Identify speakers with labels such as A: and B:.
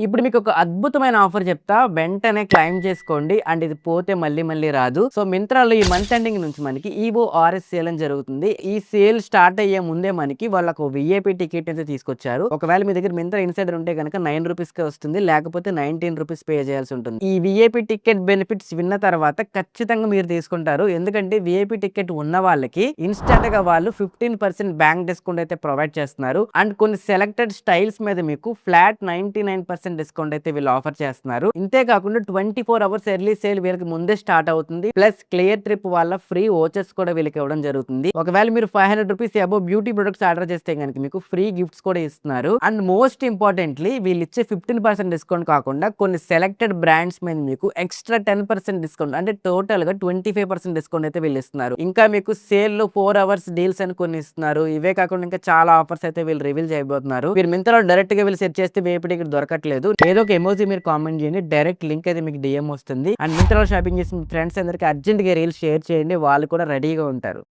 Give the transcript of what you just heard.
A: ఇప్పుడు మీకొక అద్భుతమైన ఆఫర్ చెప్తా. వెంటనే క్లెయిమ్ చేసుకోండి. అండ్ ఇది పోతే మళ్ళీ మళ్ళీ రాదు. సో మింత్రాలో ఈ మంత్ ఎండింగ్ నుంచి మనకి ఈవో ఆర్ఎస్ సేల్ అని జరుగుతుంది. ఈ సేల్ స్టార్ట్ అయ్యే ముందే మనకి వాళ్ళొక వీఐపీ టికెట్ అయితే తీసుకొచ్చారు. ఒకవేళ మీ దగ్గర మింత్రా ఇన్సైడర్ ఉంటే గనక ₹9కే వస్తుంది. లేకపోతే ₹19 పే చేయాల్సి ఉంటుంది. ఈ వీఐపీ టికెట్ బెనిఫిట్స్ విన్న తర్వాత ఖచ్చితంగా మీరు తీసుకుంటారు. ఎందుకంటే వీఐపీ టికెట్ ఉన్న వాళ్ళకి ఇన్‌స్టాంట్ గా వాళ్ళు 15% బ్యాంక్ డిస్కౌంట్ అయితే ప్రొవైడ్ చేస్తున్నారు. అండ్ కొన్ని సెలెక్టెడ్ స్టైల్స్ మీద మీకు ఫ్లాట్ 99% డిస్కౌంట్ అయితే వీళ్ళు ఆఫర్ చేస్తున్నారు. ఇంతే కాకుండా 24 అవర్స్ ఎర్లీ సేల్ వీళ్ళకి ముందే స్టార్ట్ అవుతుంది. ప్లస్ క్లియర్ ట్రిప్ వాళ్ళ ఫ్రీ వోచర్స్ కూడా వీళ్ళకి ఇవ్వడం జరుగుతుంది. ఒకవేళ మీరు ₹500 అబోవ్ బ్యూటీ ప్రొడక్ట్స్ ఆర్డర్ చేస్తే గనుక మీకు ఫ్రీ గిఫ్ట్స్ కూడా ఇస్తున్నారు. అండ్ మోస్ట్ ఇంపార్టెంట్లీ వీళ్ళు ఇచ్చే 15% డిస్కౌంట్ కాకుండా కొన్ని సెలెక్టెడ్ బ్రాండ్స్ మీద మీకు ఎక్స్ట్రా 10% డిస్కౌంట్ అంటే టోటల్ గా 25% డిస్కౌంట్ అయితే వీళ్ళు ఇస్తున్నారు. ఇంకా మీకు సేల్ లో 4 అవర్స్ డీల్స్ అని కొన్ని ఇస్తున్నారు. ఇవే కాకుండా ఇంకా చాలా ఆఫర్స్ అయితే వీళ్ళు రివీల్ చేయబోతున్నారు. మీరు మింత్రాలో డైరెక్ట్ గా వీళ్ళు సెర్చ్ చేస్తే వీఐపీ టికెట్ దొరకట్లేదు. ఏదో ఒక ఎమోజీ మీరు కామెంట్ చేయండి. డైరెక్ట్ లింక్ అయితే మీకు డిఎం వస్తుంది. అండ్ మింత్రాలో షాపింగ్ చేసిన ఫ్రెండ్స్ అందరికి అర్జెంట్ గా రీల్స్ షేర్ చేయండి. వాళ్ళు కూడా రెడీగా ఉంటారు.